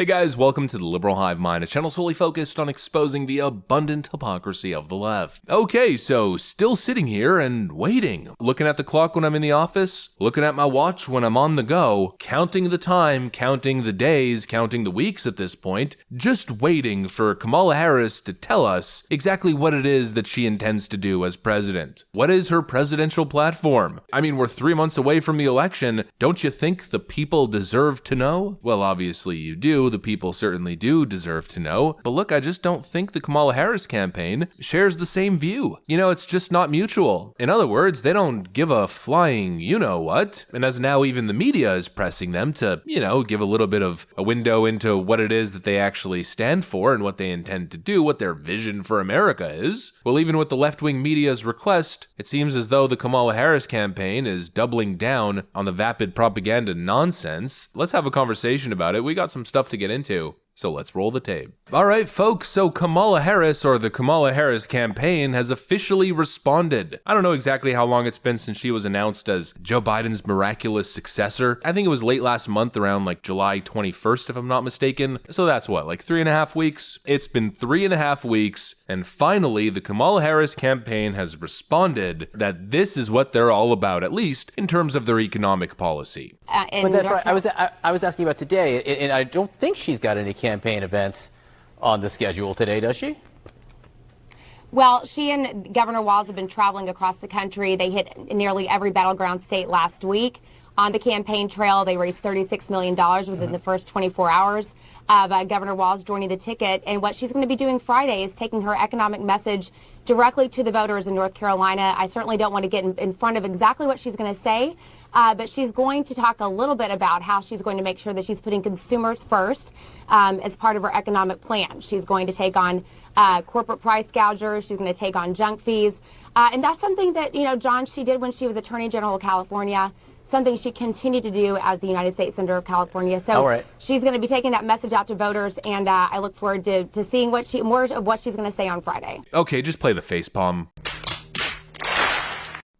Hey guys, welcome to the Liberal Hive Mind, a channel solely focused on exposing the abundant hypocrisy of the left. Okay, so still sitting here and waiting, looking at the clock when I'm in the office, looking at my watch when I'm on the go, counting the time, counting the days, counting the weeks at this point, just waiting for Kamala Harris to tell us exactly what it is that she intends to do as president. What is her presidential platform? I mean, we're 3 months away from the election. Don't you think the people deserve to know? Well, obviously you do. The people certainly do deserve to know. But look, I just don't think the Kamala Harris campaign shares the same view. You know, it's just not mutual. In other words, they don't give a flying you-know-what. And as now even the media is pressing them to, give a little bit of a window into what it is that they actually stand for and what they intend to do, what their vision for America is. Well, even with the left-wing media's request, it seems as though the Kamala Harris campaign is doubling down on the vapid propaganda nonsense. Let's have a conversation about it. We got some stuff to get into. So let's roll the tape. All right, folks, so Kamala Harris, or the Kamala Harris campaign, has officially responded. I don't know exactly how long it's been since she was announced as Joe Biden's miraculous successor. I think it was late last month, around like July 21st, if I'm not mistaken. So that's what, like 3.5 weeks? It's been 3.5 weeks, and finally, the Kamala Harris campaign has responded that this is what they're all about, at least in terms of their economic policy. But that's right. I was asking about today, and I don't think she's got any campaign events on the schedule today, does she? Well, she and Governor Walz have been traveling across the country. They hit nearly every battleground state last week. On the campaign trail, they raised $36 million within the first 24 hours of Governor Walz joining the ticket. And what she's going to be doing Friday is taking her economic message directly to the voters in North Carolina. I certainly don't want to get in front of exactly what she's going to say, but she's going to talk a little bit about how she's going to make sure that she's putting consumers first as part of her economic plan. She's going to take on corporate price gougers. She's going to take on junk fees. And that's something that, John, she did when she was Attorney General of California, something she continued to do as the United States Senator of California. So she's going to be taking that message out to voters, and I look forward to seeing more of what she's going to say on Friday. Okay, just play the facepalm.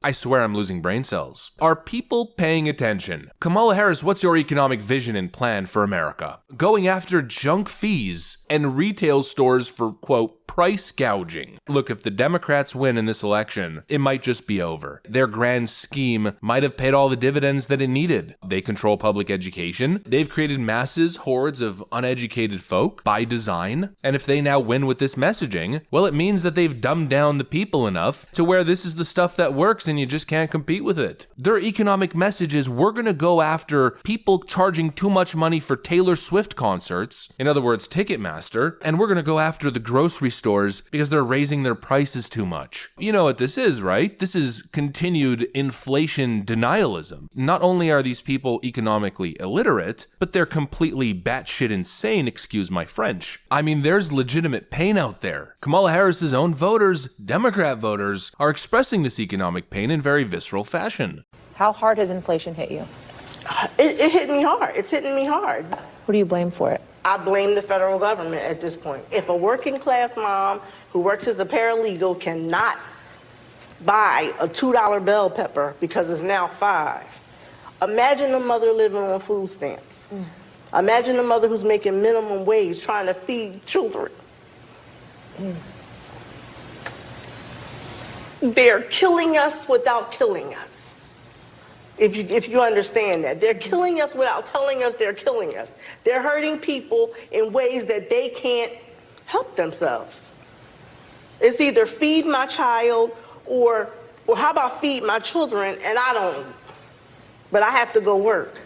I swear I'm losing brain cells. Are people paying attention? Kamala Harris, what's your economic vision and plan for America? Going after junk fees and retail stores for, quote, price gouging. Look, if the Democrats win in this election, it might just be over. Their grand scheme might have paid all the dividends that it needed. They control public education. They've created masses, hordes of uneducated folk by design. And if they now win with this messaging, well, it means that they've dumbed down the people enough to where this is the stuff that works and you just can't compete with it. Their economic message is, we're going to go after people charging too much money for Taylor Swift concerts, in other words, Ticketmaster, and we're going to go after the grocery stores because they're raising their prices too much. You know what this is, right? This is continued inflation denialism. Not only are these people economically illiterate, but they're completely batshit insane, excuse my French. I mean, there's legitimate pain out there. Kamala Harris's own voters, Democrat voters, are expressing this economic pain in very visceral fashion. How hard has inflation hit you? It hit me hard. It's hitting me hard. Who do you blame for it? I blame the federal government at this point. If a working class mom who works as a paralegal cannot buy a $2 bell pepper because it's now $5, imagine a mother living on food stamps. Imagine a mother who's making minimum wage trying to feed children. They're killing us without killing us. If you understand that. They're killing us without telling us they're killing us. They're hurting people in ways that they can't help themselves. It's either feed my child or how about feed my children and I don't, but I have to go work.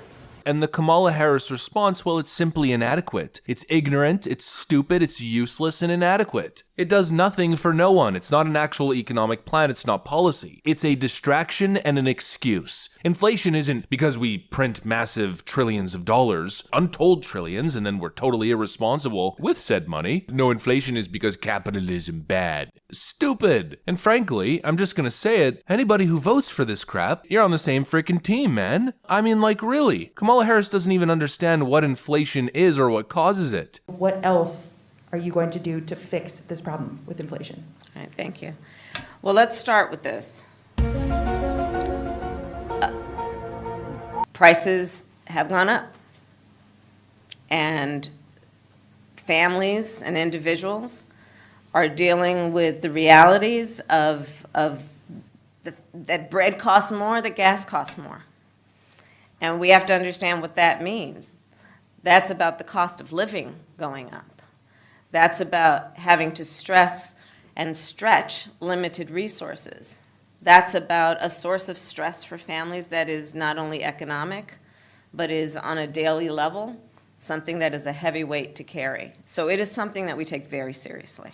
And the Kamala Harris response, well, it's simply inadequate. It's ignorant, it's stupid, it's useless and inadequate. It does nothing for no one. It's not an actual economic plan. It's not policy. It's a distraction and an excuse. Inflation isn't because we print massive trillions of dollars, untold trillions, and then we're totally irresponsible with said money. No, inflation is because capitalism bad. Stupid. And frankly, I'm just gonna say it, anybody who votes for this crap, you're on the same freaking team, man. I mean, like, really. Kamala Harris doesn't even understand what inflation is or what causes it. What else are you going to do to fix this problem with inflation? All right, thank you. Well, let's start with this. Prices have gone up, and families and individuals are dealing with the realities of that bread costs more, that gas costs more. And we have to understand what that means. That's about the cost of living going up. That's about having to stress and stretch limited resources. That's about a source of stress for families that is not only economic, but is on a daily level, something that is a heavy weight to carry. So it is something that we take very seriously,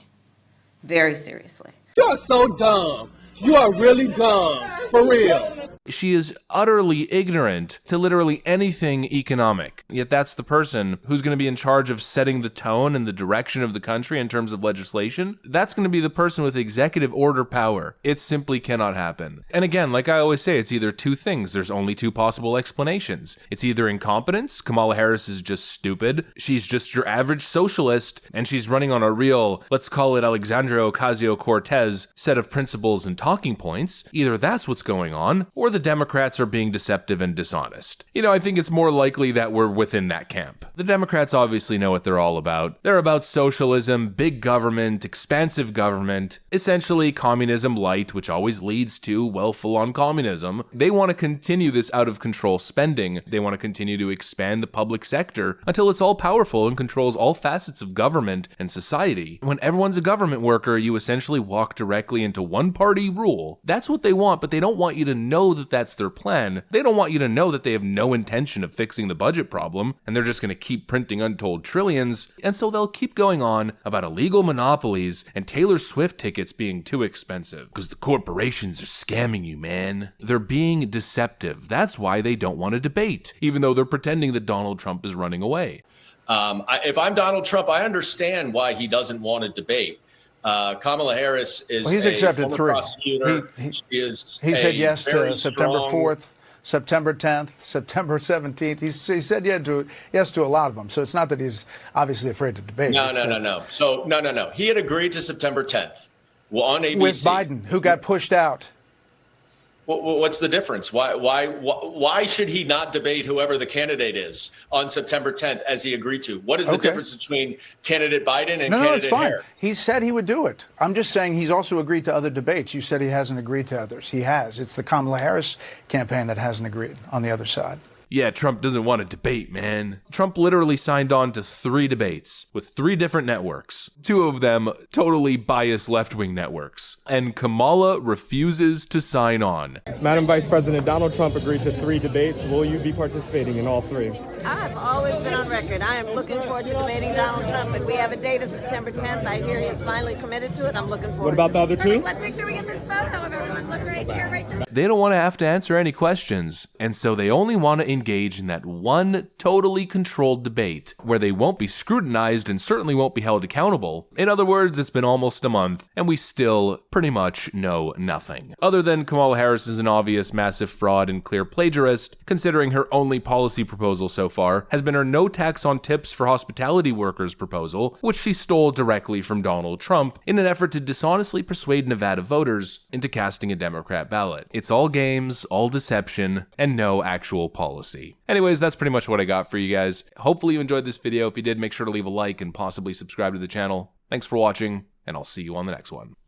very seriously. You are so dumb. You are really dumb, for real. She is utterly ignorant to literally anything economic. Yet that's the person who's going to be in charge of setting the tone and the direction of the country in terms of legislation. That's going to be the person with executive order power. It simply cannot happen. And again, like I always say, it's either two things. There's only two possible explanations. It's either incompetence. Kamala Harris is just stupid. She's just your average socialist, and she's running on a real, let's call it Alexandria Ocasio-Cortez set of principles and talking points. Either that's what's going on, or the Democrats are being deceptive and dishonest. I think it's more likely that we're within that camp. The Democrats obviously know what they're all about. They're about socialism, big government, expansive government, essentially communism light, which always leads to, well, full-on communism. They want to continue this out-of-control spending. They want to continue to expand the public sector until it's all powerful and controls all facets of government and society. When everyone's a government worker, you essentially walk directly into one-party rule. That's what they want, but they don't want you to know that that's their plan. They don't want you to know that they have no intention of fixing the budget problem, and they're just going to keep printing untold trillions, and so they'll keep going on about illegal monopolies and Taylor Swift tickets being too expensive, because the corporations are scamming you, man. They're being deceptive. That's why they don't want to debate, even though they're pretending that Donald Trump is running away. If I'm Donald Trump, I understand why he doesn't want to debate. Kamala Harris is he's accepted a 3. prosecutor. He said yes to September 4th, September 10th, September 17th. He said yes to a lot of them. So it's not that he's obviously afraid to debate. No. So no. He had agreed to September 10th on ABC. With Biden, who got pushed out. What's the difference? Why should he not debate whoever the candidate is on September 10th as he agreed to? What is the difference between candidate Biden and candidate Harris? He said he would do it. I'm just saying he's also agreed to other debates. You said he hasn't agreed to others. He has. It's the Kamala Harris campaign that hasn't agreed on the other side. Yeah, Trump doesn't want to debate, man. Trump literally signed on to 3 debates with 3 different networks, 2 of them totally biased left-wing networks, and Kamala refuses to sign on. Madam Vice President, Donald Trump agreed to 3 debates. Will you be participating in all 3? I've always been on record. I am looking forward to debating Donald Trump, and we have a date of September 10th. I hear he is finally committed to it. I'm looking forward What about the other 2? Let's make sure we get this photo of everyone. Look right here, right there. They don't want to have to answer any questions, and so they only want to engage in that one totally controlled debate where they won't be scrutinized and certainly won't be held accountable. In other words, it's been almost a month, and we still pretty much know nothing. Other than Kamala Harris is an obvious massive fraud and clear plagiarist, considering her only policy proposal so far has been her no tax on tips for hospitality workers proposal, which she stole directly from Donald Trump in an effort to dishonestly persuade Nevada voters into casting a Democrat ballot. It's all games, all deception, and no actual policy. Anyways, that's pretty much what I got for you guys. Hopefully you enjoyed this video. If you did, make sure to leave a like and possibly subscribe to the channel. Thanks for watching, and I'll see you on the next one.